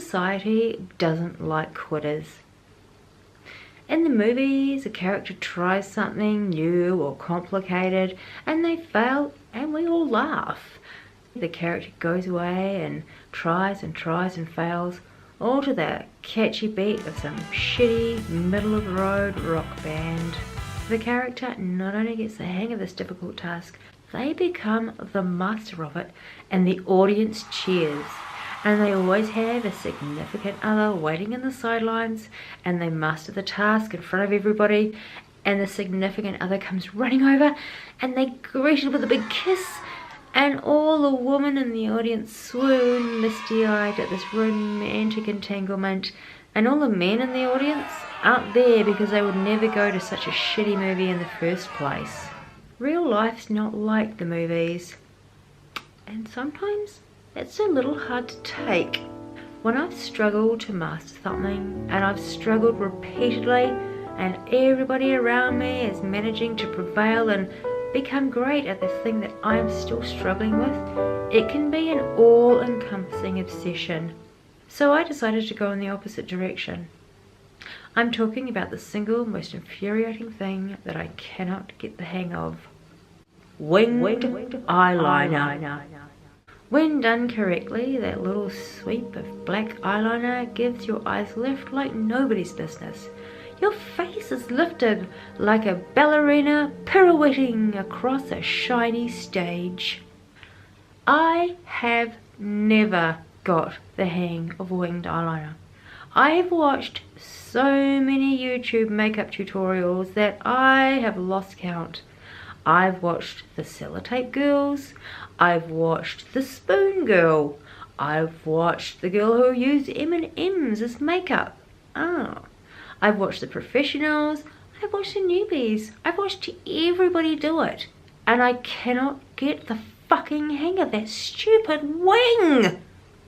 society doesn't like quitters. In the movies, a character tries something new or complicated and they fail and we all laugh. The character goes away and tries and fails, all to the catchy beat of some shitty middle-of-the-road rock band. The character not only gets the hang of this difficult task, they become the master of it and the audience cheers. And they always have a significant other waiting in the sidelines and they master the task in front of everybody, and the significant other comes running over and they greet it with a big kiss, and all the women in the audience swoon misty-eyed at this romantic entanglement, and all the men in the audience aren't there because they would never go to such a shitty movie in the first place. Real life's not like the movies, and sometimes it's a little hard to take. When I've struggled to master something, and I've struggled repeatedly, and everybody around me is managing to prevail and become great at the thing that I'm still struggling with, it can be an all-encompassing obsession. So I decided to go in the opposite direction. I'm talking about the single most infuriating thing that I cannot get the hang of. Winged eyeliner. When done correctly, that little sweep of black eyeliner gives your eyes lift like nobody's business. Your face is lifted like a ballerina pirouetting across a shiny stage. I have never got the hang of winged eyeliner. I have watched so many YouTube makeup tutorials that I have lost count. I've watched the sellotape girls, I've watched the spoon girl, I've watched the girl who used M&M's as makeup. I've watched the professionals, I've watched the newbies, I've watched everybody do it. And I cannot get the fucking hang of that stupid wing.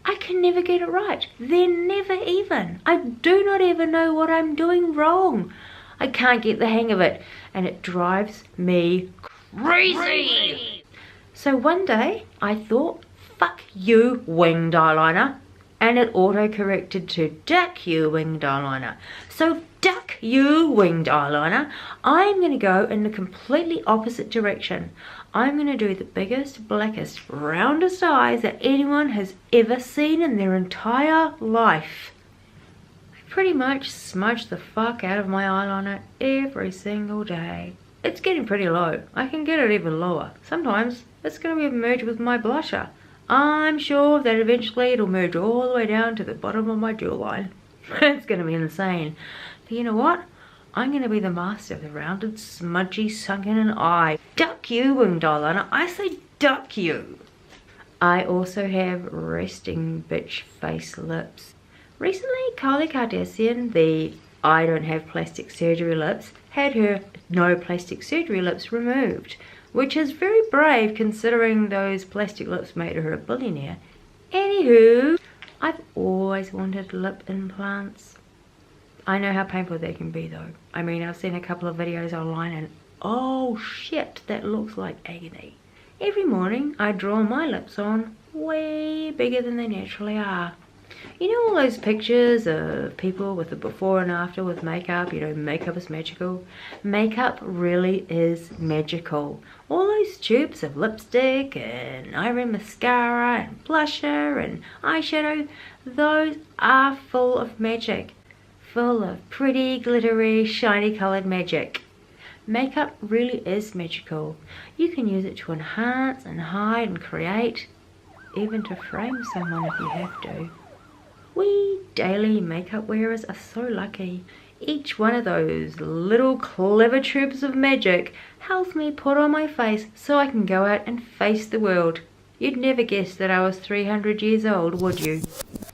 I can never get it right. They're never even. I do not ever know what I'm doing wrong. I can't get the hang of it, and it drives me crazy. So one day I thought, fuck you, winged eyeliner, and it auto-corrected to duck you, winged eyeliner. So duck you, winged eyeliner. I'm going to go in the completely opposite direction. I'm going to do the biggest, blackest, roundest eyes that anyone has ever seen in their entire life. I pretty much smudge the fuck out of my eyeliner every single day. It's getting pretty low. I can get it even lower. Sometimes it's going to be merged with my blusher. I'm sure that eventually it'll merge all the way down to the bottom of my jawline. It's going to be insane. But you know what? I'm going to be the master of the rounded, smudgy, sunken eye. Duck you, winged eyeliner. I say duck you. I also have resting bitch face lips. Recently, Kylie Kardashian, the I don't have plastic surgery lips, had her no plastic surgery lips removed, which is very brave considering those plastic lips made her a billionaire. Anywho, I've always wanted lip implants. I know how painful they can be though. I mean, I've seen a couple of videos online and oh shit, that looks like agony. Every morning I draw my lips on way bigger than they naturally are. You know all those pictures of people with the before and after with makeup, you know, makeup is magical. Makeup really is magical. All those tubes of lipstick and eyeliner mascara and blusher and eyeshadow, those are full of magic. Full of pretty, glittery, shiny coloured magic. Makeup really is magical. You can use it to enhance and hide and create, even to frame someone if you have to. We daily makeup wearers are so lucky. Each one of those little clever tubes of magic helps me put on my face so I can go out and face the world. You'd never guess that I was 300 years old, would you?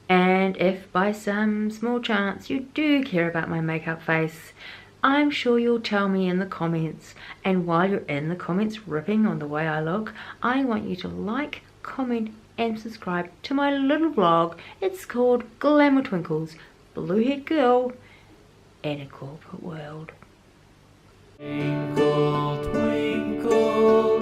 And if by some small chance you do care about my makeup face, I'm sure you'll tell me in the comments. And while you're in the comments ripping on the way I look, I want you to like, comment and subscribe to my little vlog. It's called Glamour Twinkles, Blue-Haired Girl in a Corporate World. Twinkle, twinkle.